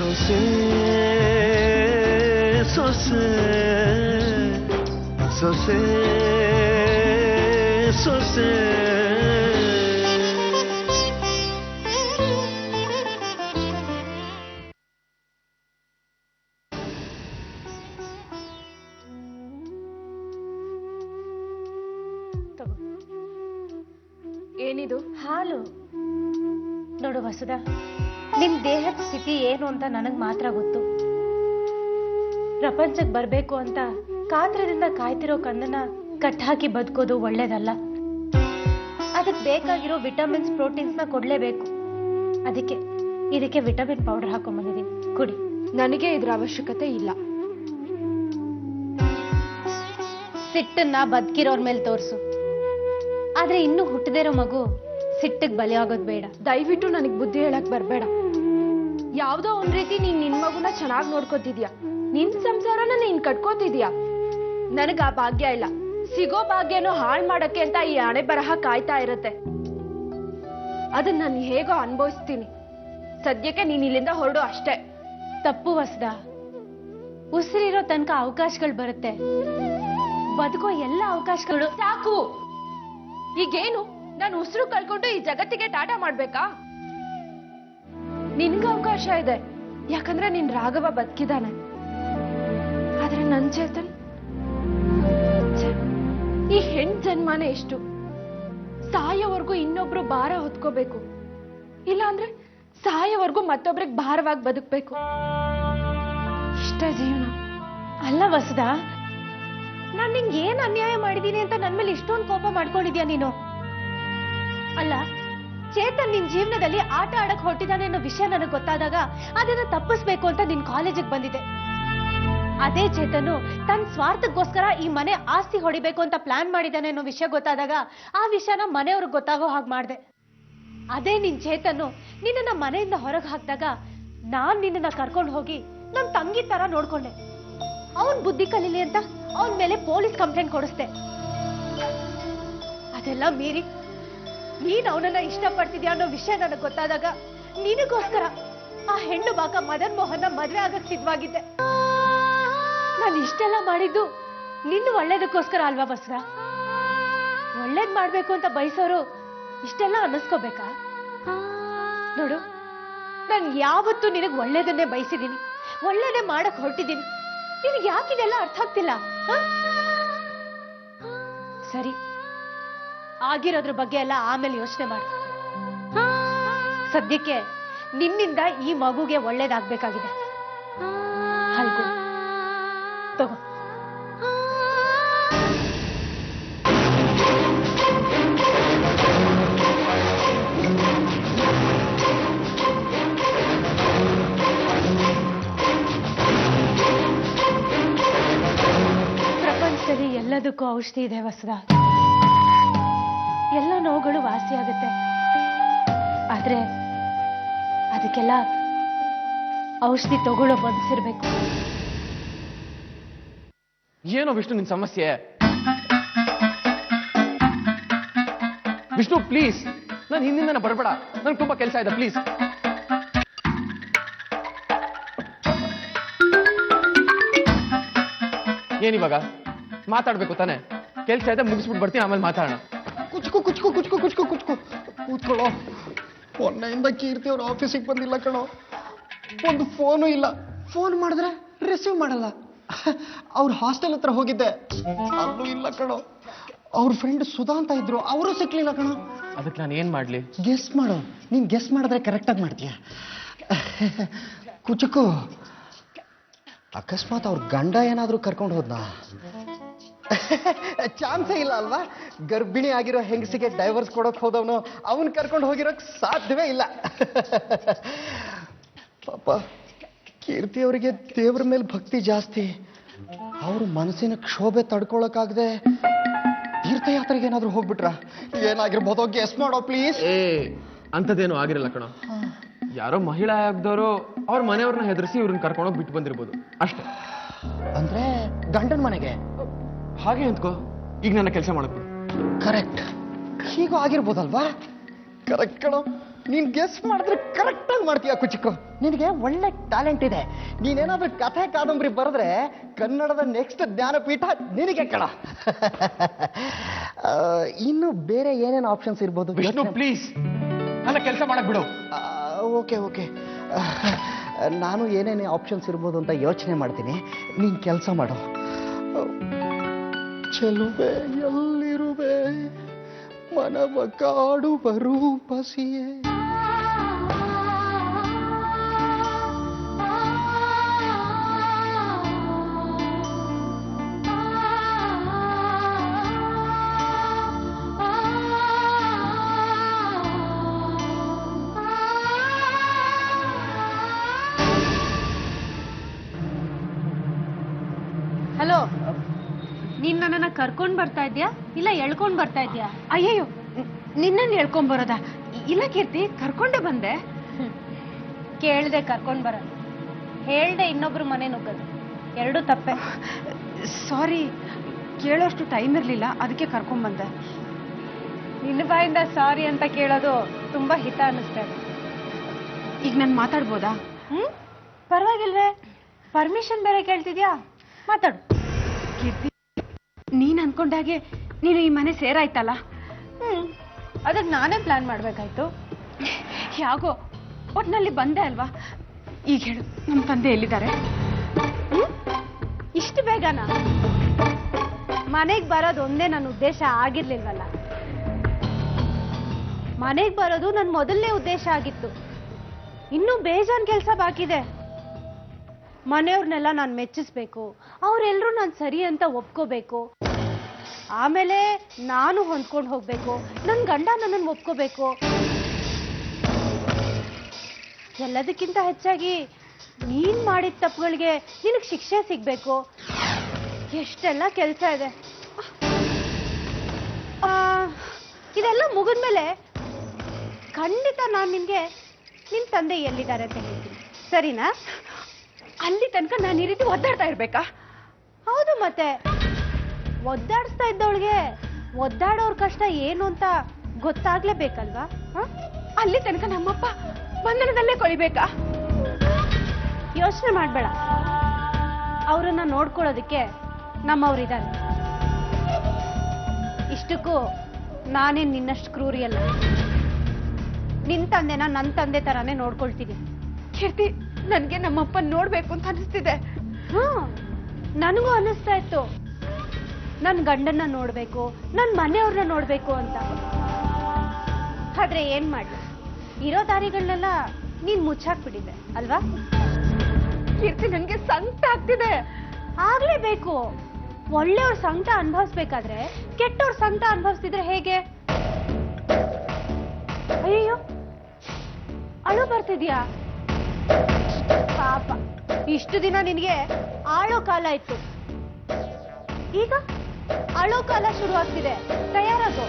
ಸೊಸೆ ಸೊಸೆ ಸೊಸೆ ಸೊಸೆ ಏನಿದು? ಹಾಲು. ನೋಡು ವಸುಧಾ, ನಿನ್ ದೇಹದ ಸ್ಥಿತಿ ಏನು ಅಂತ ನನಗ್ ಮಾತ್ರ ಗೊತ್ತು. ಪ್ರಪಂಚಕ್ಕೆ ಬರ್ಬೇಕು ಅಂತ ಕಾತ್ರದಿಂದ ಕಾಯ್ತಿರೋ ಕಣ್ಣನ್ನ ಕಟ್ಟಾಕಿ ಬದುಕೋದು ಒಳ್ಳೇದಲ್ಲ. ಅದಕ್ಕೆ ಬೇಕಾಗಿರೋ ವಿಟಮಿನ್ಸ್ ಪ್ರೋಟೀನ್ಸ್ ನ ಕೊಡ್ಲೇಬೇಕು. ಇದಕ್ಕೆ ವಿಟಮಿನ್ ಪೌಡರ್ ಹಾಕೊಂಡ್ಬಂದಿದ್ದೀನಿ, ಕುಡಿ. ನನಗೆ ಇದ್ರ ಅವಶ್ಯಕತೆ ಇಲ್ಲ. ಸಿಟ್ಟನ್ನ ಬದುಕಿರೋರ್ ಮೇಲೆ ತೋರ್ಸು, ಆದ್ರೆ ಇನ್ನು ಹುಟ್ಟದೇ ಇರೋ ಮಗು ಸಿಟ್ಟಿಗೆ ಬಲಿಯಾಗೋದು ಬೇಡ. ದಯವಿಟ್ಟು ನನಗ್ ಬುದ್ಧಿ ಹೇಳಕ್ ಬರ್ಬೇಡ. ಯಾವ್ದೋ ಒಂದ್ ರೀತಿ ನೀನ್ ನಿನ್ ಮಗುನ ಚೆನ್ನಾಗ್ ನೋಡ್ಕೋತಿದ್ಯಾ, ನಿನ್ ಸಂಸಾರನ ನೀನ್ ಕಟ್ಕೋತಿದ್ಯಾ. ನನಗ್ ಆ ಭಾಗ್ಯ ಇಲ್ಲ. ಸಿಗೋ ಭಾಗ್ಯನೂ ಹಾಳ್ ಮಾಡಕ್ಕೆ ಅಂತ ಈ ಹಣೆ ಬರಹ ಕಾಯ್ತಾ ಇರತ್ತೆ. ಅದನ್ನ ನಾನು ಹೇಗೋ ಅನುಭವಿಸ್ತೀನಿ. ಸದ್ಯಕ್ಕೆ ನೀನ್ ಇಲ್ಲಿಂದ ಹೊರಡು ಅಷ್ಟೇ. ತಪ್ಪು ವಸುಧಾ, ಉಸಿರಿರೋ ತನಕ ಅವಕಾಶಗಳು ಬರುತ್ತೆ. ಬದುಕೋ ಎಲ್ಲ ಅವಕಾಶಗಳು ಸಾಕು. ಈಗೇನು ನಾನು ಉಸಿರು ಕಳ್ಕೊಂಡು ಈ ಜಗತ್ತಿಗೆ ಟಾಟಾ ಮಾಡ್ಬೇಕಾ? ನಿನ್ಗ ಅವಕಾಶ ಇದೆ, ಯಾಕಂದ್ರೆ ನಿನ್ ರಾಘವ ಬದುಕಿದಾನೆ. ಆದ್ರೆ ನನ್ ಚೇತನ್, ಈ ಹೆಣ್ ಜನ್ಮಾನೆ ಎಷ್ಟು? ಸಾಯೋವರೆಗೂ ಇನ್ನೊಬ್ರು ಭಾರ ಹೊತ್ಕೋಬೇಕು, ಇಲ್ಲ ಅಂದ್ರೆ ಸಾಯೋವರೆಗೂ ಮತ್ತೊಬ್ರಿಗೆ ಭಾರವಾಗಿ ಬದುಕ್ಬೇಕು. ಇಷ್ಟ ಜೀವನ ಅಲ್ಲ ವಸುಧಾ. ನಾನ್ ನಿಂಗೆ ಏನ್ ಅನ್ಯಾಯ ಮಾಡಿದೀನಿ ಅಂತ ನನ್ ಮೇಲೆ ಇಷ್ಟೊಂದು ಕೋಪ ಮಾಡ್ಕೊಂಡಿದ್ಯಾ ನೀನು? ಅಲ್ಲ, ಚೇತನ್ ನಿನ್ ಜೀವನದಲ್ಲಿ ಆಟ ಆಡಕ್ ಹೊರಟಿದ್ದಾನೆ ಅನ್ನೋ ವಿಷಯ ನನಗೆ ಗೊತ್ತಾದಾಗ ಅದನ್ನ ತಪ್ಪಿಸ್ಬೇಕು ಅಂತ ನಿನ್ ಕಾಲೇಜಿಗೆ ಬಂದಿದೆ. ಅದೇ ಚೇತನು ತನ್ನ ಸ್ವಾರ್ಥಕ್ಕೋಸ್ಕರ ಈ ಮನೆ ಆಸ್ತಿ ಹೊಡಿಬೇಕು ಅಂತ ಪ್ಲಾನ್ ಮಾಡಿದ್ದಾನೆ ಅನ್ನೋ ವಿಷಯ ಗೊತ್ತಾದಾಗ ಆ ವಿಷಯನ ಮನೆಯವ್ರಿಗೆ ಗೊತ್ತಾಗೋ ಹಾಗೆ ಮಾಡ್ದೆ. ಅದೇ ನಿನ್ ಚೇತನು ನಿನ್ನ ಮನೆಯಿಂದ ಹೊರಗೆ ಹಾಕಿದಾಗ ನಾನ್ ನಿನ್ನ ಕರ್ಕೊಂಡು ಹೋಗಿ ನನ್ ತಂಗಿ ತರ ನೋಡ್ಕೊಂಡೆ. ಅವನ್ ಬುದ್ಧಿ ಕಲೀಲಿ ಅಂತ ಅವನ್ ಮೇಲೆ ಪೊಲೀಸ್ ಕಂಪ್ಲೇಂಟ್ ಕೊಡಿಸ್ದೆ. ಅದೆಲ್ಲ ಮೀರಿ ನೀನ್ ಅವನನ್ನ ಇಷ್ಟಪಡ್ತಿದ್ಯಾ ಅನ್ನೋ ವಿಷಯ ನನಗೆ ಗೊತ್ತಾದಾಗ ನಿನಗೋಸ್ಕರ ಆ ಹೆಣ್ಣು ಬಾಕ ಮದನ್ ಮೋಹನ್ನ ಮದ್ವೆ ಆಗಕ್ ಸಿದ್ಧವಾಗಿದ್ದೆ. ನಾನು ಇಷ್ಟೆಲ್ಲ ಮಾಡಿದ್ದು ನಿನ್ನ ಒಳ್ಳೇದಕ್ಕೋಸ್ಕರ ಅಲ್ವಾ ವಸುಧಾ? ಒಳ್ಳೇದ್ ಮಾಡ್ಬೇಕು ಅಂತ ಬಯಸೋರು ಇಷ್ಟೆಲ್ಲ ಅನ್ನಿಸ್ಕೋಬೇಕಾ? ನೋಡು, ನಾನು ಯಾವತ್ತೂ ನಿನಗ್ ಒಳ್ಳೇದನ್ನೇ ಬಯಸಿದ್ದೀನಿ, ಒಳ್ಳೇದೇ ಮಾಡಕ್ ಹೊರಟಿದ್ದೀನಿ. ನಿನಗೆ ಯಾಕಿದೆಲ್ಲ ಅರ್ಥ ಆಗ್ತಿಲ್ಲ? ಸರಿ, ಆಗಿರೋದ್ರ ಬಗ್ಗೆ ಎಲ್ಲ ಆಮೇಲೆ ಯೋಚನೆ ಮಾಡು. ಸದ್ಯಕ್ಕೆ ನಿನ್ನಿಂದ ಈ ಮಗುಗೆ ಒಳ್ಳೇದಾಗ್ಬೇಕಾಗಿದೆ. ಹಲ್ಕು ತಗೋ. ಪ್ರಪಂಚದಲ್ಲಿ ಎಲ್ಲದಕ್ಕೂ ಔಷಧಿ ಇದೆ ವಸುಧಾ. ಎಲ್ಲ ನೋವುಗಳು ವಾಸಿ ಆಗುತ್ತೆ. ಆದ್ರೆ ಅದಕ್ಕೆಲ್ಲ ಔಷಧಿ ತಗೊಳ್ಳೋ ಮನಸ್ಸಿರ್ಬೇಕು. ಏನೋ ವಿಷ್ಣು ನಿನ್ ಸಮಸ್ಯೆ? ವಿಷ್ಣು ಪ್ಲೀಸ್, ನಾನು ಹಿಂದಿಂದ ಬರಬೇಡ, ನನ್ಗೆ ತುಂಬಾ ಕೆಲಸ ಇದೆ, ಪ್ಲೀಸ್. ಏನಿವಾಗ ಮಾತಾಡ್ಬೇಕು ತಾನೆ? ಕೆಲಸ ಇದೆ, ಮುಗಿಸ್ಬಿಟ್ಟು ಬರ್ತೀನಿ, ಆಮೇಲೆ ಮಾತಾಡೋಣ. ಕುಚ್ಕೋ ಕುಚ್ಕೋ ಕುಚ್ಕೋ ಕುಚ್ಕೋ ಕುಚ್ಕೋ ಕೂತ್ಕೊಳ್ಳೋ. ಮೊನ್ನೆಯಿಂದ ಕೀರ್ತಿ ಅವ್ರ ಆಫೀಸಿಗೆ ಬಂದಿಲ್ಲ ಕಣೋ. ಒಂದು ಫೋನು ಇಲ್ಲ. ಫೋನ್ ಮಾಡಿದ್ರೆ ರಿಸೀವ್ ಮಾಡಲ್ಲ. ಅವ್ರ ಹಾಸ್ಟೆಲ್ ಹತ್ರ ಹೋಗಿದ್ದೆ, ಅಲ್ಲೂ ಇಲ್ಲ ಕಣೋ. ಅವ್ರ ಫ್ರೆಂಡ್ ಸುಧಾ ಅಂತ ಇದ್ರು, ಅವರು ಸಿಕ್ಲಿಲ್ಲ ಕಣೋ. ಅದಕ್ಕೆ ನಾನು ಏನ್ ಮಾಡ್ಲಿ? ಗೆಸ್ ಮಾಡು. ನೀನ್ ಗೆಸ್ ಮಾಡಿದ್ರೆ ಕರೆಕ್ಟಾಗಿ ಮಾಡ್ತೀಯ. ಕುಚಕು, ಅಕಸ್ಮಾತ್ ಅವ್ರ ಗಂಡ ಏನಾದ್ರೂ ಕರ್ಕೊಂಡು ಹೋದ್ನಾ? ಚಾನ್ಸೇ ಇಲ್ಲ ಅಲ್ವಾ? ಗರ್ಭಿಣಿ ಆಗಿರೋ ಹೆಂಗಸಿಗೆ ಡೈವರ್ಸ್ ಕೊಡೋಕ್ ಹೋದವನು ಅವನ್ ಕರ್ಕೊಂಡು ಹೋಗಿರೋಕ್ ಸಾಧ್ಯವೇ ಇಲ್ಲ. ಪಾಪ ಕೀರ್ತಿ ಅವರಿಗೆ ದೇವ್ರ ಮೇಲೆ ಭಕ್ತಿ ಜಾಸ್ತಿ. ಅವ್ರ ಮನಸ್ಸಿನ ಕ್ಷೋಭೆ ತಡ್ಕೊಳಕ್ಕಾಗದೆ ತೀರ್ಥಯಾತ್ರೆಗೆ ಏನಾದ್ರೂ ಹೋಗ್ಬಿಟ್ರ? ಏನಾಗಿರ್ಬೋದು ಗೆಸ್ ಮಾಡೋ ಪ್ಲೀಸ್. ಅಂಥದ್ದೇನು ಆಗಿರಲ್ಲ ಕಣೋ. ಯಾರೋ ಮಹಿಳಾ ಆಯೋಗದವರು ಅವ್ರ ಮನೆಯವ್ರನ್ನ ಹೆದರ್ಸಿ ಇವ್ರನ್ನ ಕರ್ಕೊಂಡೋಗಿ ಬಿಟ್ಟು ಬಂದಿರ್ಬೋದು ಅಷ್ಟೇ. ಅಂದ್ರೆ ಗಂಡನ ಮನೆಗೆ? ಹಾಗೆ ಅಂದ್ಕೋ. ಈಗ ನನ್ನ ಕೆಲಸ ಮಾಡಕ್ ಕರೆಕ್ಟ್, ಹೀಗೂ ಆಗಿರ್ಬೋದಲ್ವಾ? ಕರೆಕ್ಟ್ ಕಣೋ. ನೀನ್ ಗೆಸ್ ಮಾಡಿದ್ರೆ ಕರೆಕ್ಟಾಗಿ ಮಾಡ್ತೀಯ ಕುಚಿಕ್ಕು. ನಿನಗೆ ಒಳ್ಳೆ ಟ್ಯಾಲೆಂಟ್ ಇದೆ. ನೀನೇನಾದ್ರೂ ಕಥೆ ಕಾದಂಬರಿ ಬರೆದ್ರೆ ಕನ್ನಡದ ನೆಕ್ಸ್ಟ್ ಜ್ಞಾನಪೀಠ ನಿನಗೆ ಕಣ. ಇನ್ನು ಬೇರೆ ಏನೇನು ಆಪ್ಷನ್ಸ್ ಇರ್ಬೋದು? ವಿಷ್ಣು ಪ್ಲೀಸ್ ನನ್ನ ಕೆಲಸ ಮಾಡಕ್ ಬಿಡು. ಓಕೆ ಓಕೆ, ನಾನು ಏನೇನು ಆಪ್ಷನ್ಸ್ ಇರ್ಬೋದು ಅಂತ ಯೋಚನೆ ಮಾಡ್ತೀನಿ, ನೀನ್ ಕೆಲಸ ಮಾಡು. ಚೆಲುವೆ ಎಲ್ಲಿರುವೆ ಮನವ ಕಾಡುವ ರೂಪಸಿಯೇ. ಹಲೋ, ನೀನ್ ನನ್ನನ್ನ ಕರ್ಕೊಂಡ್ ಬರ್ತಾ ಇದ್ಯಾ ಇಲ್ಲ ಎಳ್ಕೊಂಡ್ ಬರ್ತಾ ಇದ್ಯಾ? ಅಯ್ಯಯ್ಯೋ, ನಿನ್ನನ್ನು ಹೇಳ್ಕೊಂಡ್ ಬರೋದಾ? ಇಲ್ಲ ಕೀರ್ತಿ, ಕರ್ಕೊಂಡೇ ಬಂದೆ. ಕೇಳ್ದೆ ಕರ್ಕೊಂಡ್ ಬರೋದು, ಹೇಳ್ದೆ ಇನ್ನೊಬ್ರು ಮನೆ ನುಗ್ಗದು, ಎರಡೂ ತಪ್ಪೆ. ಸಾರಿ, ಕೇಳೋಷ್ಟು ಟೈಮ್ ಇರ್ಲಿಲ್ಲ, ಅದಕ್ಕೆ ಕರ್ಕೊಂಡ್ ಬಂದೆ. ನಿನ್ನ ಬಾಯಿಂದ ಸಾರಿ ಅಂತ ಕೇಳೋದು ತುಂಬಾ ಹಿತ ಅನ್ನಿಸ್ತಾ ಇದೆ. ಈಗ ನಾನು ಮಾತಾಡ್ಬೋದಾ? ಪರವಾಗಿಲ್ವೇ, ಪರ್ಮಿಷನ್ ಬೇರೆ ಕೇಳ್ತಿದ್ಯಾ, ಮಾತಾಡು. ಕೀರ್ತಿ, ನೀನ್ ಅನ್ಕೊಂಡಾಗೆ ನೀನು ಈ ಮನೆ ಸೇರಾಯ್ತಲ್ಲ, ಅದಕ್ಕೆ ನಾನೇ ಪ್ಲಾನ್ ಮಾಡ್ಬೇಕಾಯ್ತು. ಯಾಗೋ ಒಟ್ನಲ್ಲಿ ಬಂದೆ ಅಲ್ವಾ. ಈಗ ಹೇಳು, ನಮ್ಮ ತಂದೆ ಎಲ್ಲಿದ್ದಾರೆ? ಇಷ್ಟು ಬೇಗನಾ? ಮನೆಗೆ ಬರೋದು ಒಂದೇ ನನ್ನ ಉದ್ದೇಶ ಆಗಿರ್ಲಿಲ್ವಲ್ಲ. ಮನೆಗೆ ಬರೋದು ನನ್ನ ಮೊದಲನೇ ಉದ್ದೇಶ ಆಗಿತ್ತು. ಇನ್ನೂ ಬೇಜಾನ್ ಕೆಲಸ ಬಾಕಿ ಇದೆ. ಮನೆಯವ್ರನ್ನೆಲ್ಲ ನಾನು ಮೆಚ್ಚಿಸ್ಬೇಕು, ಅವರೆಲ್ಲರೂ ನಾನು ಸರಿ ಅಂತ ಒಪ್ಕೋಬೇಕು. ಆಮೇಲೆ ನಾನು ಹೊಂದ್ಕೊಂಡು ಹೋಗ್ಬೇಕು, ನನ್ನ ಗಂಡ ನನ್ನನ್ನು ಒಪ್ಕೋಬೇಕು. ಎಲ್ಲದಕ್ಕಿಂತ ಹೆಚ್ಚಾಗಿ ನೀನ್ ಮಾಡಿದ ತಪ್ಪುಗಳಿಗೆ ನಿನಗೆ ಶಿಕ್ಷೆ ಸಿಗ್ಬೇಕು. ಎಷ್ಟೆಲ್ಲ ಕೆಲಸ ಇದೆ. ಇದೆಲ್ಲ ಮುಗಿದ್ಮೇಲೆ ಖಂಡಿತ ನಾನು ನಿನ್ಗೆ ನಿನ್ ತಂದೆ ಎಲ್ಲಿದ್ದಾರೆ ಅಂತ ಹೇಳ್ತೀನಿ, ಸರಿನಾ? ಅಲ್ಲಿ ತನಕ ನಾನು ಈ ರೀತಿ ಒದ್ದಾಡ್ತಾ ಇರ್ಬೇಕಾ? ಹೌದು, ಮತ್ತೆ ಒದ್ದಾಡಿಸ್ತಾ ಇದ್ದವಳಿಗೆ ಒದ್ದಾಡೋರ್ ಕಷ್ಟ ಏನು ಅಂತ ಗೊತ್ತಾಗ್ಲೇಬೇಕಲ್ವಾ? ಅಲ್ಲಿ ತನಕ ನಮ್ಮಪ್ಪ ಬಂಧನದಲ್ಲೇ ಕೊಳಿಬೇಕಾ? ಯೋಚನೆ ಮಾಡ್ಬೇಡ, ಅವರನ್ನ ನೋಡ್ಕೊಳ್ಳೋದಕ್ಕೆ ನಮ್ಮವ್ರಿದ್ದಾರೆ. ಇಷ್ಟಕ್ಕೂ ನಾನೇನ್ ನಿನ್ನಷ್ಟು ಕ್ರೂರಿ ಅಲ್ಲ. ನಿನ್ ತಂದೆನ ನನ್ನ ತಂದೆ ತರಾನೇ ನೋಡ್ಕೊಳ್ತೀನಿ. ಕೀರ್ತಿ, ನನ್ಗೆ ನಮ್ಮಪ್ಪ ನೋಡ್ಬೇಕು ಅಂತ ಅನಿಸ್ತಿದೆ. ನನಗೂ ಅನ್ನಿಸ್ತಾ ಇತ್ತು, ನನ್ ಗಂಡನ್ನ ನೋಡ್ಬೇಕು, ನನ್ ಮನೆಯವ್ರನ್ನ ನೋಡ್ಬೇಕು ಅಂತ. ಆದ್ರೆ ಏನ್ ಮಾಡ್ಲಿ, ಇರೋ ದಾರಿಗಳನ್ನೆಲ್ಲ ನೀನ್ ಮುಚ್ಚಾಕ್ಬಿಟ್ಟಿದೆ ಅಲ್ವಾ? ಕೀರ್ತಿ, ನನ್ಗೆ ಸಂಕಟ ಆಗ್ತಿದೆ. ಆಗ್ಲೇಬೇಕು. ಒಳ್ಳೆಯವ್ರ ಸಂಕಟ ಅನುಭವಿಸ್ಬೇಕಾದ್ರೆ ಕೆಟ್ಟವ್ರ ಸಂಕಟ ಅನುಭವಿಸ್ತಿದ್ರೆ ಹೇಗೆ? ಅಯ್ಯೋ, ಅಳು ಬರ್ತಿದ್ಯಾ? ಪಾಪ, ಇಷ್ಟು ದಿನ ನಿನಗೆ ಆಳೋ ಕಾಲ ಇತ್ತು, ಈಗ ಅಳೋ ಕಾಲ ಶುರು ಆಗ್ತಿದೆ. ತಯಾರಾಗೋ.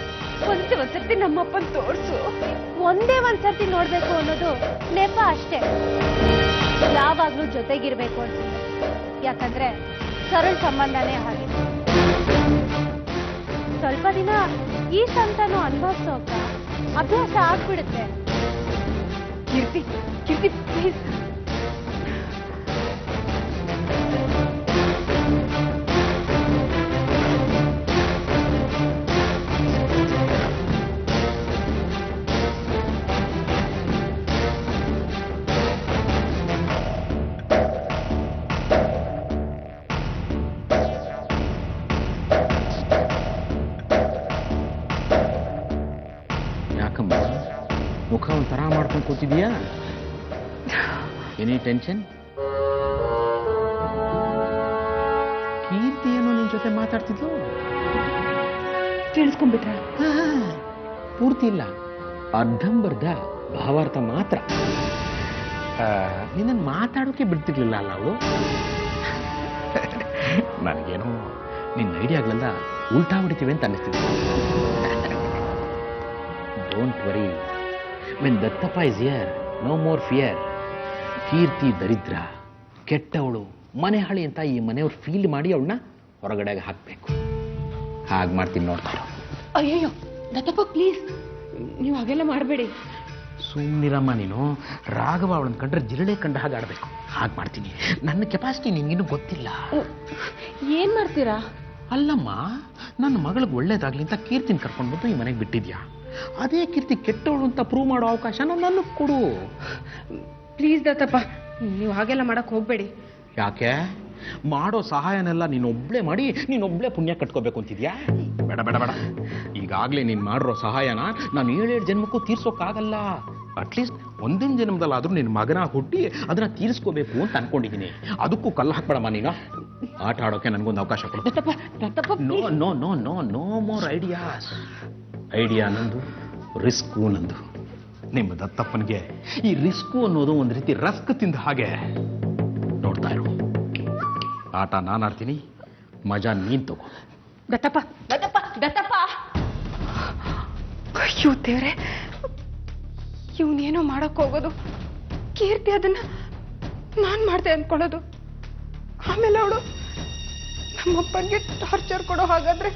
ಒಂದ್ಸರ್ತಿ ನಮ್ಮಪ್ಪನ್ ತೋರ್ಸು. ಒಂದೇ ಒಂದ್ಸರ್ತಿ ನೋಡ್ಬೇಕು ಅನ್ನೋದು ನೆಪ ಅಷ್ಟೇ. ಯಾವಾಗ್ಲೂ ಜೊತೆಗಿರ್ಬೇಕು ಅಂತಿದೆ. ಯಾಕಂದ್ರೆ ಸರಳ ಸಂಬಂಧನೇ ಹಾಗೆ. ಸ್ವಲ್ಪ ದಿನ ಈ ಸಂತನೂ ಅನುಭವಿಸೋಕ ಅಭ್ಯಾಸ ಆಗ್ಬಿಡುತ್ತೆ. ಕೀರ್ತಿ, ಕೀರ್ತಿ ಪ್ಲೀಸ್. ಯಾಕಮ್ಮ ಮುಖ ಒಂಥರ ಮಾಡ್ಕೊಂಡು ಕೂತಿದೀಯಾ? Any tension? ಕೀರ್ತಿ ಏನೋ ನಿನ್ ಜೊತೆ ಮಾತಾಡ್ತಿದ್ಲು, ಕೇಳಿಸ್ಕೊಂಡ್ಬಿಟ್ರ? ಪೂರ್ತಿ ಇಲ್ಲ, ಅರ್ಧಂಬರ್ಧ ಭಾವಾರ್ಥ ಮಾತ್ರ. ನಿನ್ನ ಮಾತಾಡೋಕೆ ಬಿಡ್ತಿರ್ಲಿಲ್ಲ ಅಲ್ಲ ಅವಳು. ನನಗೇನೋ ನಿನ್ನ ಐಡಿಯಾಗಳೆಲ್ಲ ಉಲ್ಟಾ ಹೊಡಿತೀವಿ ಅಂತ ಅನ್ನಿಸ್ತಿದ್ದೆ. Don't worry, when Dattappa is here no more fear. Keerthi ದರಿದ್ರ, ಕೆಟ್ಟವಳು, ಮನೆ ಹಳಿ ಅಂತ ಈ ಮನೆಯವ್ರು ಫೀಲ್ ಮಾಡಿ ಅವಳನ್ನ ಹೊರಗಡೆಗೆ ಹಾಕಬೇಕು. ಹಾಗೆ ಮಾಡ್ತೀನಿ ನೋಡ್ತಾರೆ. ಅಯ್ಯಯ್ಯೋ ದತ್ತಪ್ಪ ಪ್ಲೀಸ್, ನೀವು ಹಾಗೆಲ್ಲ ಮಾಡಬೇಡಿ. ಸುಮ್ಮನಿರಮ್ಮ ನೀನು. ರಾಘವ ಅವಳನ್ನ ಕಂಡ್ರೆ ಜಿರಳೆ ಕಂಡ ಹಾಗೆ ಆಡಬೇಕು. ಹಾಗೆ ಮಾಡ್ತೀನಿ. ನನ್ನ ಕೆಪಾಸಿಟಿ ನಿನ್ಗಿನ್ನೂ ಗೊತ್ತಿಲ್ಲ. ಏನ್ ಮಾಡ್ತೀರಾ? ಅಲ್ಲಮ್ಮ, ನನ್ನ ಮಗಳಿಗೆ ಒಳ್ಳೇದಾಗ್ಲಿ ಅಂತ ಕೀರ್ತಿನ ಕರ್ಕೊಂಡು ಬಂದು ಈ ಮನೆಗೆ ಬಿಟ್ಟಿದ್ಯಾ. ಅದೇ ಕೀರ್ತಿ ಕೆಟ್ಟವಳು ಅಂತ ಪ್ರೂವ್ ಮಾಡೋ ಅವಕಾಶ ನನಗೆ ಕೊಡು. ಪ್ಲೀಸ್ ದತ್ತಪ್ಪ, ನೀವು ಹಾಗೆಲ್ಲ ಮಾಡಕ್ ಹೋಗ್ಬೇಡಿ. ಯಾಕೆ? ಮಾಡೋ ಸಹಾಯನೆಲ್ಲ ನೀನೊಬ್ಳೆ ಮಾಡಿ ನೀನೊಬ್ಳೆ ಪುಣ್ಯ ಕಟ್ಕೋಬೇಕು ಅಂತಿದ್ಯಾ? ಬೇಡ ಬೇಡ ಬೇಡ. ಈಗಾಗಲೇ ನೀನು ಮಾಡಿರೋ ಸಹಾಯನ ನಾನು 7 ಜನ್ಮಕ್ಕೂ ತೀರ್ಸೋಕ್ಕಾಗಲ್ಲ. ಅಟ್ಲೀಸ್ಟ್ ಒಂದಿನ ಜನ್ಮದಲ್ಲಾದ್ರೂ ನಿನ್ನ ಮಗನ ಹುಟ್ಟಿ ಅದನ್ನ ತೀರಿಸ್ಕೋಬೇಕು ಅಂತ ಅನ್ಕೊಂಡಿದ್ದೀನಿ. ಅದಕ್ಕೂ ಕಲ್ಲು ಹಾಕ್ಬೇಡಮ್ಮ ನೀನು. ಆಟ ಆಡೋಕೆ ನನಗೊಂದು ಅವಕಾಶ ಕೊಡು. No no no no no more ideas. Idea ನಂದು, ರಿಸ್ಕು ನಂದು. ನಿಮ್ಮ ದತ್ತಪ್ಪನಿಗೆ ಈ ರಿಸ್ಕು ಅನ್ನೋದು ಒಂದು ರೀತಿ ರಸ್ಕ್ ತಿಂದ ಹಾಗೆ. ನೋಡ್ತಾ ಇರು, ಆಟ ನಾನು ಆಡ್ತೀನಿ, ಮಜಾ ನೀನ್ ತಗೋ. ದತ್ತಪ್ಪ ದತ್ತಪ್ಪ ದತ್ತಪ್ಪ! ಅಯ್ಯೋ ದೇವ್ರೆ, ಇವನೇನೋ ಮಾಡಕ್ ಹೋಗೋದು, ಕೀರ್ತಿ ಅದನ್ನ ನಾನ್ ಮಾಡ್ದೆ ಅನ್ಕೊಳ್ಳೋದು, ಆಮೇಲೆ ಅವಳು ನಮ್ಮಪ್ಪನಿಗೆ ಟಾರ್ಚರ್ ಕೊಡೋ ಹಾಗಾದ್ರೆ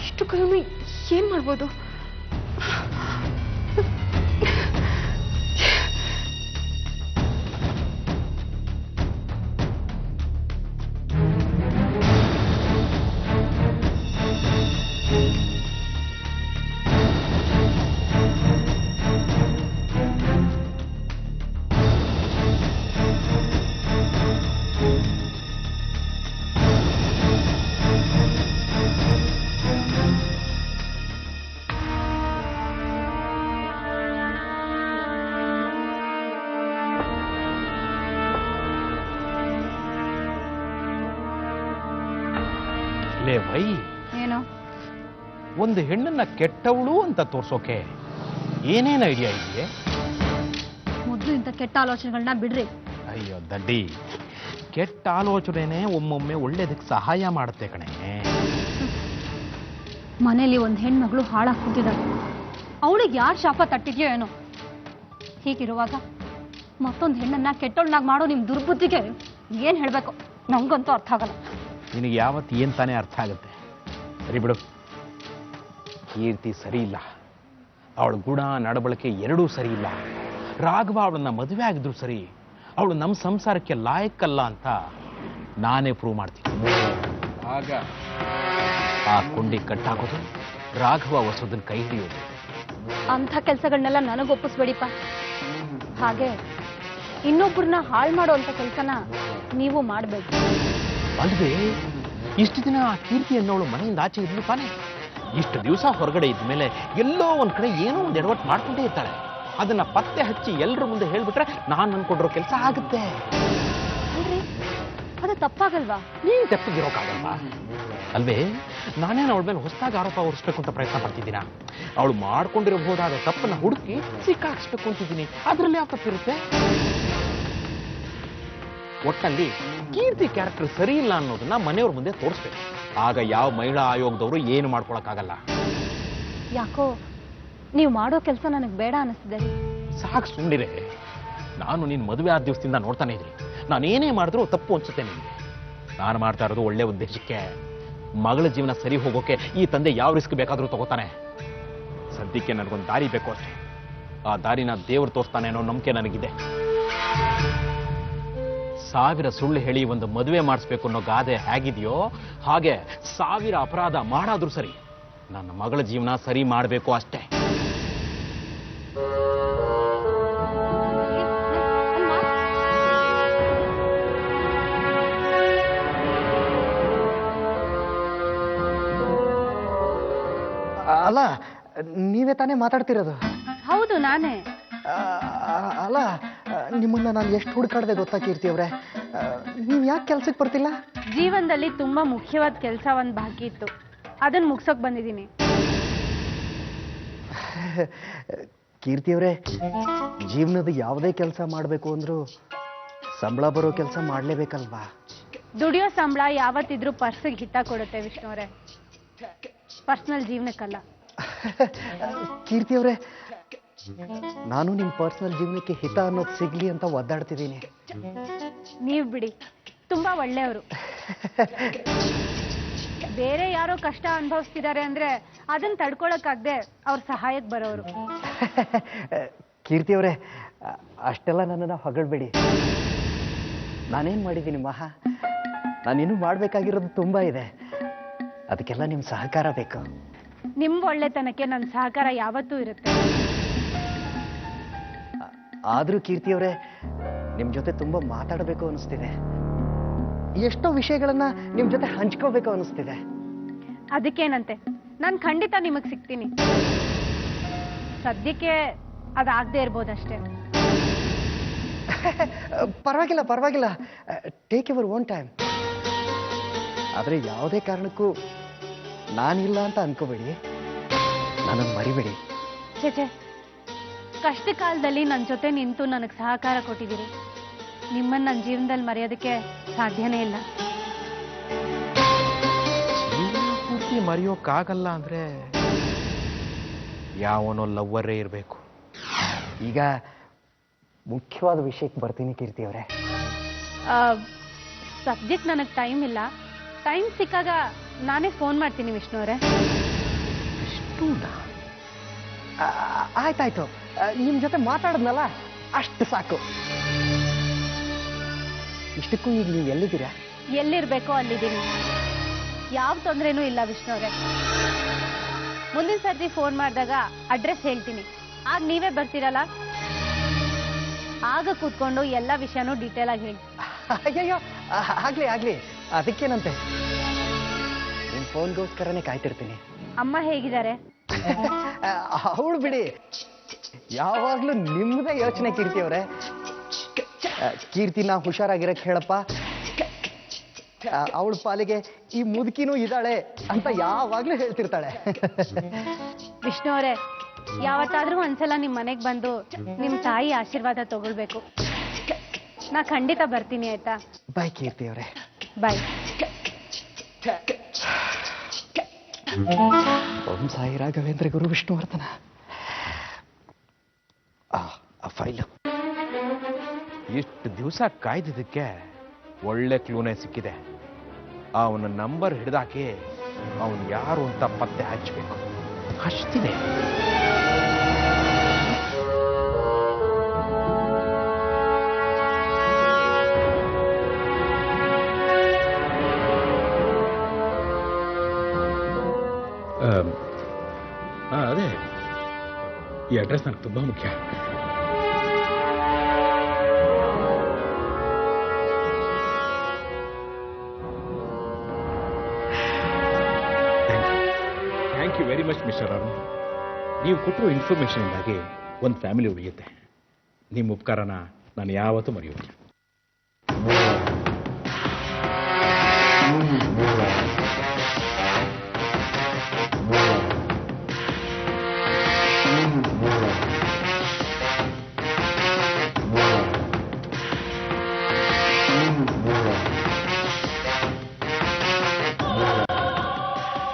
ಇಷ್ಟು ಕಡಿಮೆ ಏನ್ ಮಾಡ್ಬೋದು? ವೈ, ಏನು? ಒಂದು ಹೆಣ್ಣನ್ನ ಕೆಟ್ಟವಳು ಅಂತ ತೋರ್ಸೋಕೆ ಏನೇನು ಐಡಿಯಾ ಇದೆಯೇ? ಮೊದಲು ಇಂಥ ಕೆಟ್ಟ ಆಲೋಚನೆಗಳನ್ನ ಬಿಡ್ರಿ. ಅಯ್ಯೋ ದಡ್ಡಿ, ಕೆಟ್ಟ ಆಲೋಚನೆ ಒಮ್ಮೊಮ್ಮೆ ಒಳ್ಳೇದಕ್ಕೆ ಸಹಾಯ ಮಾಡುತ್ತೆ ಕಣೆ. ಮನೇಲಿ ಒಂದು ಹೆಣ್ಮಗಳು ಹಾಳಾಗಿ ಕೂತಿದ್ದಾಳೆ. ಅವಳಿಗೆ ಯಾರು ಶಾಪ ತಟ್ಟಿದ್ಯೋ ಏನೋ. ಹೀಗಿರುವಾಗ ಮತ್ತೊಂದು ಹೆಣ್ಣನ್ನ ಕೆಟ್ಟವಳನ್ನಾಗಿ ಮಾಡೋ ನಿಮ್ಮ ದುರ್ಬುದ್ಧಿಗೆ ಏನು ಹೇಳಬೇಕು ನಂಗಂತೂ ಅರ್ಥ ಆಗಲ್ಲ. ನಿನಗೆ ಯಾವತ್ತು ಏನು ತಾನೇ ಅರ್ಥ ಆಗುತ್ತೆ? ಸರಿ ಬಿಡು, ಕೀರ್ತಿ ಸರಿ ಇಲ್ಲ, ಅವಳ ಗುಣ ನಡವಳಿಕೆ ಎರಡೂ ಸರಿ ಇಲ್ಲ. ರಾಘವ ಅವಳನ್ನ ಮದುವೆ ಆಗಿದ್ರು ಸರಿ, ಅವಳು ನಮ್ಮ ಸಂಸಾರಕ್ಕೆ ಲಾಯಕ್ಕಲ್ಲ ಅಂತ ನಾನೇ ಪ್ರೂವ್ ಮಾಡ್ತೀನಿ. ಆಗ ಆ ಕೊಂಡಿ ಕಟ್ಟಾಗೋದು, ರಾಘವ ಹೊಸದನ್ನ ಕೈ ಹಿಡಿಯೋದು. ಅಂಥ ಕೆಲಸಗಳನ್ನೆಲ್ಲ ನನಗೊಪ್ಪಿಸ್ಬೇಡಿಪ್ಪ. ಹಾಗೆ ಇನ್ನೊಬ್ಬರನ್ನ ಹಾಳು ಮಾಡೋ ಅಂಥ ಕೆಲಸನ ನೀವು ಮಾಡಬೇಕು. ಅಲ್ವೇ, ಇಷ್ಟು ದಿನ ಆ ಕೀರ್ತಿ ಅನ್ನೋಳು ಮನೆಯಿಂದ ಆಚೆ ಇದ್ಲು ತಾನೆ. ಇಷ್ಟು ದಿವಸ ಹೊರಗಡೆ ಇದ್ಮೇಲೆ ಎಲ್ಲೋ ಒಂದ್ ಕಡೆ ಏನೋ ಒಂದು ಎಡವಟ್ಟು ಮಾಡ್ಕೊಂಡೇ ಇರ್ತಾಳೆ. ಅದನ್ನ ಪತ್ತೆ ಹಚ್ಚಿ ಎಲ್ಲರ ಮುಂದೆ ಹೇಳ್ಬಿಟ್ರೆ ನಾನು ಅನ್ಕೊಂಡಿರೋ ಕೆಲಸ ಆಗುತ್ತೆ. ಅಲ್ರಿ, ಅದು ತಪ್ಪಾಗಲ್ವಾ? ನೀನ್ ತೆಪ್ಪಗಿರೋಕ್ಕಾಗಲ್ವಾ? ಅಲ್ವೇ, ನಾನೇನು ಅವಳ ಮೇಲೆ ಹೊಸದಾಗಿ ಆರೋಪ ಹೊರಿಸ್ಬೇಕು ಅಂತ ಪ್ರಯತ್ನ ಪಡ್ತಿದ್ದೀನ? ಅವಳು ಮಾಡ್ಕೊಂಡಿರಬಹುದಾದ ತಪ್ಪನ್ನ ಹುಡುಕಿ ಸಿಕ್ಕಾಕ್ಸ್ಬೇಕು ಅಂತಿದ್ದೀನಿ. ಅದರಲ್ಲಿ ಯಾವ ತಪ್ಪಿರುತ್ತೆ? ಒಟ್ಟಲ್ಲಿ ಕೀರ್ತಿ ಕ್ಯಾರೆಕ್ಟರ್ ಸರಿ ಇಲ್ಲ ಅನ್ನೋದನ್ನ ಮನೆಯವ್ರ ಮುಂದೆ ತೋರಿಸ್ಬೇಕು. ಆಗ ಯಾವ ಮಹಿಳಾ ಆಯೋಗದವರು ಏನು ಮಾಡ್ಕೊಳಕ್ಕಾಗಲ್ಲ. ಯಾಕೋ ನೀವು ಮಾಡೋ ಕೆಲಸ ನನಗೆ ಬೇಡ ಅನಿಸ್ತಿದೆ. ಸಾಕು ಸುಂಡಿರೆ. ನಾನು ನಿನ್ನ ಮದುವೆ ಆದ ದಿವಸದಿಂದ ನೋಡ್ತಾನೆ ಇದ್ರಿ, ನಾನೇನೇ ಮಾಡಿದ್ರೂ ತಪ್ಪು ಅನ್ಸುತ್ತೆ ನಿಮಗೆ. ನಾನು ಮಾಡ್ತಾ ಇರೋದು ಒಳ್ಳೆ ಉದ್ದೇಶಕ್ಕೆ. ಮಗಳ ಜೀವನ ಸರಿ ಹೋಗೋಕೆ ಈ ತಂದೆ ಯಾವ ರಿಸ್ಕ್ ಬೇಕಾದರೂ ತಗೋತಾನೆ. ಸದ್ಯಕ್ಕೆ ನನಗೊಂದು ದಾರಿ ಬೇಕು ಅಷ್ಟೇ. ಆ ದಾರಿನ ದೇವರು ತೋರಿಸ್ತಾನೆ ಅನ್ನೋ ನಂಬಿಕೆ ನನಗಿದೆ. 1000 ಸುಳ್ಳು ಹೇಳಿ ಒಂದು ಮದುವೆ ಮಾಡಿಸ್ಬೇಕು ಅನ್ನೋ ಗಾದೆ ಹೇಗಿದೆಯೋ ಹಾಗೆ 1000 ಅಪರಾಧ ಮಾಡಾದ್ರೂ ಸರಿ, ನನ್ನ ಮಗಳ ಜೀವನ ಸರಿ ಮಾಡಬೇಕು ಅಷ್ಟೇ. ಅಲ್ಲ, ನೀವೇ ತಾನೇ ಮಾತಾಡ್ತಿರೋದು? ಹೌದು, ನಾನೇ. ಅಲ್ಲ, ನಿಮ್ಮನ್ನ ನಾನು ಎಷ್ಟು ಹುಡುಕಾಡ್ದೆ ಗೊತ್ತಾ ಕೀರ್ತಿ ಅವ್ರೆ? ನೀವು ಯಾಕೆ ಕೆಲ್ಸಕ್ಕೆ ಬರ್ತಿಲ್ಲ? ಜೀವನದಲ್ಲಿ ತುಂಬಾ ಮುಖ್ಯವಾದ ಕೆಲಸ ಒಂದು ಬಾಕಿ ಇತ್ತು, ಅದನ್ನ ಮುಗ್ಸೋಕ್ ಬಂದಿದ್ದೀನಿ. ಕೀರ್ತಿ ಅವರೇ, ಜೀವನದ ಯಾವುದೇ ಕೆಲಸ ಮಾಡಬೇಕು ಅಂದ್ರೂ ಸಂಬಳ ಬರೋ ಕೆಲಸ ಮಾಡಲೇಬೇಕಲ್ವಾ? ದುಡಿಯೋ ಸಂಬಳ ಯಾವತ್ತಿದ್ರೂ ಪರ್ಸಿಗೆ ಹಿತ ಕೊಡುತ್ತೆ ವಿಷ್ಣುವರೇ, ಪರ್ಸನಲ್ ಜೀವನಕ್ಕಲ್ಲ. ಕೀರ್ತಿ ಅವರೇ, ನಾನು ನಿಮ್ಮ ಪರ್ಸನಲ್ ಜೀವನಕ್ಕೆ ಹಿತ ಅನ್ನೋದು ಸಿಗ್ಲಿ ಅಂತ ಒದ್ದಾಡ್ತಿದ್ದೀನಿ. ನೀವು ಬಿಡಿ, ತುಂಬಾ ಒಳ್ಳೆಯವರು. ಬೇರೆ ಯಾರೋ ಕಷ್ಟ ಅನುಭವಿಸ್ತಿದ್ದಾರೆ ಅಂದ್ರೆ ಅದನ್ನ ತಡ್ಕೊಳಕ್ಕಾಗ್ದೆ ಅವ್ರ ಸಹಾಯಕ್ಕೆ ಬರೋರು. ಕೀರ್ತಿ ಅವರೇ, ಅಷ್ಟೆಲ್ಲ ನನ್ನನ್ನು ಹೊಗಳ್ಬೇಡಿ. ನಾನೇನು ಮಾಡಿದ್ದೀನಿ ಮಹಾ? ನಾನಿನ್ನೂ ಮಾಡಬೇಕಾಗಿರೋದು ತುಂಬ ಇದೆ. ಅದಕ್ಕೆಲ್ಲ ನಿಮ್ಮ ಸಹಕಾರ ಬೇಕು. ನಿಮ್ ಒಳ್ಳೆತನಕ್ಕೆ ನನ್ನ ಸಹಕಾರ ಯಾವತ್ತೂ ಇರುತ್ತೆ. ಆದರೂ ಕೀರ್ತಿಯವರೇ, ನಿಮ್ಮ ಜೊತೆ ತುಂಬ ಮಾತಾಡಬೇಕು ಅನಿಸ್ತಿದೆ. ಎಷ್ಟೋ ವಿಷಯಗಳನ್ನ ನಿಮ್ಮ ಜೊತೆ ಹಂಚ್ಕೋಬೇಕು ಅನಿಸ್ತಿದೆ. ಅದಕ್ಕೇನಂತೆ, ನಾನು ಖಂಡಿತ ನಿಮಗ್ ಸಿಗ್ತೀನಿ. ಸದ್ಯಕ್ಕೆ ಅದಾಗದೆ ಇರ್ಬೋದಷ್ಟೇ. ಪರವಾಗಿಲ್ಲ ಪರವಾಗಿಲ್ಲ, ಟೇಕ್ ಯುವರ್ ಓನ್ ಟೈಮ್. ಆದರೆ ಯಾವುದೇ ಕಾರಣಕ್ಕೂ ನಾನಿಲ್ಲ ಅಂತ ಅನ್ಕೋಬೇಡಿ, ನನ್ನನ್ನು ಮರಿಬೇಡಿ. ಛೇ, ಕಷ್ಟ ಕಾಲದಲ್ಲಿ ನನ್ನ ಜೊತೆ ನಿಂತು ನನಗೆ ಸಹಕಾರ ಕೊಟ್ಟಿದ್ದೀರಿ. ನಿಮ್ಮನ್ನ ನನ್ನ ಜೀವನದಲ್ಲಿ ಮರೆಯೋದಕ್ಕೆ ಸಾಧ್ಯನೇ ಇಲ್ಲ. ಜೀವನ ಪೂರ್ತಿ ಮರೆಯೋಕ್ಕಾಗಲ್ಲ ಅಂದ್ರೆ ಯಾವನೋ ಲವ್ವರೇ ಇರಬೇಕು. ಈಗ ಮುಖ್ಯವಾದ ವಿಷಯಕ್ಕೆ ಬರ್ತೀನಿ ಕೀರ್ತಿಯವರೇ. ಸದ್ಯಕ್ಕೆ ನನಗೆ ಟೈಮ್ ಇಲ್ಲ. ಟೈಮ್ ಸಿಕ್ಕಾಗ ನಾನೇ ಫೋನ್ ಮಾಡ್ತೀನಿ ವಿಷ್ಣು ಅವರೇ. ಆಯ್ತಾಯ್ತು, ನಿಮ್ಮ ಜೊತೆ ಮಾತಾಡಿದ್ನಲ್ಲ ಅಷ್ಟು ಸಾಕು. ಇಷ್ಟಕ್ಕೂ ಈಗ ನೀವು ಎಲ್ಲಿದ್ದೀರಾ? ಎಲ್ಲಿರ್ಬೇಕೋ ಅಲ್ಲಿದ್ದೀನಿ. ಯಾವ ತೊಂದರೆನೂ ಇಲ್ಲ ವಿಷ್ಣು ಅವರೇ. ಮುಂದಿನ ಸರ್ತಿ ಫೋನ್ ಮಾಡಿದಾಗ ಅಡ್ರೆಸ್ ಹೇಳ್ತೀನಿ. ಆಗ ನೀವೇ ಬರ್ತೀರಲ್ಲ, ಆಗ ಕೂತ್ಕೊಂಡು ಎಲ್ಲ ವಿಷಯನೂ ಡೀಟೇಲ್ ಆಗಿ ಹೇಳಿ. ಅಯ್ಯಯ್ಯೋ, ಆಗ್ಲಿ, ಅದಕ್ಕೇನಂತೆ. ನಿಮ್ಮ ಫೋನ್ಗೋಸ್ಕರನೇ ಕಾಯ್ತಿರ್ತೀನಿ. ಅಮ್ಮ ಹೇಗಿದ್ದಾರೆ? ಅವಳು ಬಿಡಿ, ಯಾವಾಗ್ಲೂ ನಿಮ್ಮದೇ ಯೋಚನೆ ಕೀರ್ತಿಯವರೇ. ಕೀರ್ತಿನ ಹುಷಾರಾಗಿರಕ್ಕೆ ಹೇಳಪ್ಪ, ಅವಳ ಪಾಲಿಗೆ ಈ ಮುದುಕಿನೂ ಇದ್ದಾಳೆ ಅಂತ ಯಾವಾಗ್ಲೂ ಹೇಳ್ತಿರ್ತಾಳೆ. ವಿಷ್ಣು ಅವರೇ, ಯಾವತ್ತಾದ್ರೂ ಒಂದ್ಸಲ ನಿಮ್ಮ ಮನೆಗೆ ಬಂದು ನಿಮ್ಮ ತಾಯಿ ಆಶೀರ್ವಾದ ತಗೊಳ್ಬೇಕು. ನಾ ಖಂಡಿತ ಬರ್ತೀನಿ, ಆಯ್ತಾ? ಬಾಯ್ ಕೀರ್ತಿಯವರೇ. ಬಾಯ್. ಓಂ ಸಾಯಿ ರಾಘವೇಂದ್ರ ಗುರು ವಿಷ್ಣುವರ್ಧನ. ಆ ಫೈಲ್ ಇಷ್ಟು ದಿವಸ ಕಾಯ್ದಿದ್ದಕ್ಕೆ ಒಳ್ಳೆ ಕ್ಲೂನೇ ಸಿಕ್ಕಿದೆ. ಅವನ ನಂಬರ್ ಹಿಡಿದಾಕಿ ಅವನು ಯಾರು ಅಂತ ಪತ್ತೆ ಹಚ್ಚಬೇಕು. ಹಚ್ತೀನಿ. ಅದೇ ಈ ಅಡ್ರೆಸ್ ನನಗೆ ತುಂಬ ಮುಖ್ಯ. Thank you very much mister Arun. ನೀವು ಕೊಟ್ಟಿರೋ ಇನ್ಫಾರ್ಮೇಷನ್ಗಾಗಿ ಒಂದು ಫ್ಯಾಮಿಲಿ ಉಳಿಯುತ್ತೆ. ನಿಮ್ಮ ಉಪಕಾರನ ನಾನು ಯಾವತ್ತೂ ಮರೆಯೋದಿಲ್ಲ.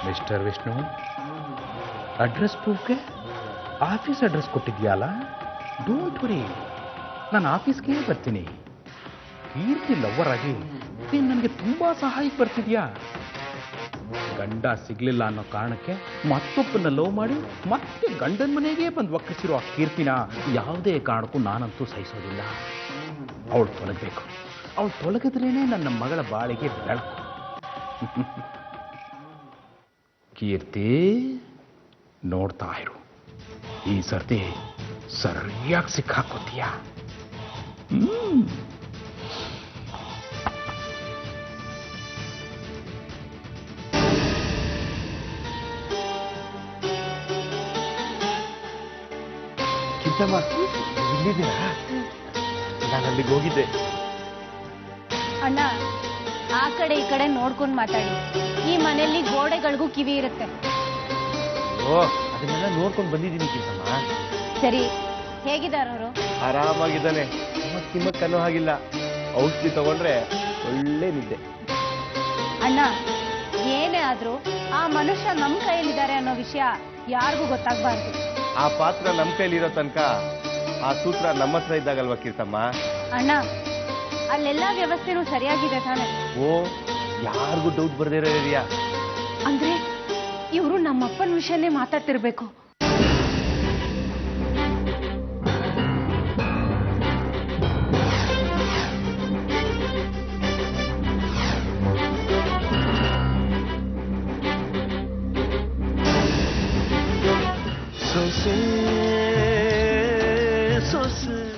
ಮಿಸ್ಟರ್ ವಿಷ್ಣು, ಅಡ್ರೆಸ್ ಪ್ರೂಫ್ಗೆ ಆಫೀಸ್ ಅಡ್ರೆಸ್ ಕೊಟ್ಟಿದ್ಯಲ್ಲ? ಡೋಂಟ್ ವರಿ, ನಾನು ಆಫೀಸ್ಗೆ ಬರ್ತೀನಿ. ಕೀರ್ತಿ ಲವ್ವರ್ ಆಗಿ ನೀನು ನನಗೆ ತುಂಬಾ ಸಹಾಯಕ್ಕೆ ಬರ್ತಿದ್ಯಾ. ಗಂಡ ಸಿಗ್ಲಿಲ್ಲ ಅನ್ನೋ ಕಾರಣಕ್ಕೆ ಮತ್ತೊಬ್ಬನ ಲವ್ ಮಾಡಿ ಮತ್ತೆ ಗಂಡನ ಮನೆಗೆ ಬಂದು ಒಕ್ಕರಿಸಿರೋ ಆ ಕೀರ್ತಿನ ಯಾವುದೇ ಕಾರಣಕ್ಕೂ ನಾನಂತೂ ಸಹಿಸೋದಿಲ್ಲ. ಅವಳು ತೊಲಗಬೇಕು. ಅವಳು ತೊಲಗಿದ್ರೇನೆ ನನ್ನ ಮಗಳ ಬಾಳಿಗೆ ಬೆಳಕು. ಕೀರ್ತಿ, ನೋಡ್ತಾ ಇರು, ಈ ಸರ್ತಿ ಸರಿಯಾಗಿ ಸಿಕ್ಕಾಕೋತೀಯ. ಕಿತ್ತಮ್ಮ, ಇಲ್ಲಿದ್ದೀರಾ? ನಾನು ಅಲ್ಲಿಗೆ ಹೋಗಿದ್ದೆ. ಅಣ್ಣ, ಆ ಕಡೆ ಈ ಕಡೆ ನೋಡ್ಕೊಂಡು ಮಾತಾಡಿ. ಈ ಮನೆಯಲ್ಲಿ ಗೋಡೆಗಳಿಗೂ ಕಿವಿ ಇರುತ್ತೆ. ಓ, ಅದನ್ನೆಲ್ಲ ನೋಡ್ಕೊಂಡು ಬಂದಿದ್ದೀನಿ ಕಿತ್ತಮ್ಮ. ಸರಿ, ಹೇಗಿದ್ದಾರವರು? ಆರಾಮಾಗಿದ್ದಾನೆ. ಕಿಮ್ಮಕ್ ಅನ್ನೋ ಹಾಗಿಲ್ಲ. ಔಷಧಿ ತಗೊಂಡ್ರೆ ಒಳ್ಳೆ ನಿದ್ದೆ. ಅಣ್ಣ, ಏನೇ ಆದ್ರೂ ಆ ಮನುಷ್ಯ ನಮ್ಮ ಕೈಯಲ್ಲಿದ್ದಾರೆ ಅನ್ನೋ ವಿಷಯ ಯಾರಿಗೂ ಗೊತ್ತಾಗಬಾರ್ದು. ಆ ಪಾತ್ರ ನಮ್ಮ ಕೈಲಿರೋ ತನಕ ಆ ಸೂತ್ರ ನಮ್ಮ ಹತ್ರ ಇದ್ದಾಗಲ್ವಾ ಕೀರ್ತಮ್ಮ? ಅಣ್ಣ, ಅಲ್ಲೆಲ್ಲ ವ್ಯವಸ್ಥೆನೂ ಸರಿಯಾಗಿದೆ ತಾನೆ? ಓ, ಯಾರಿಗೂ ಡೌಟ್ ಬರ್ದೇ ಇರೋ ಏರಿಯಾ. ಅಂದ್ರೆ ಇವರು ನಮ್ಮಪ್ಪನ ವಿಷಯನೇ ಮಾತಾಡ್ತಿರ್ಬೇಕು. ಸೊಸೆ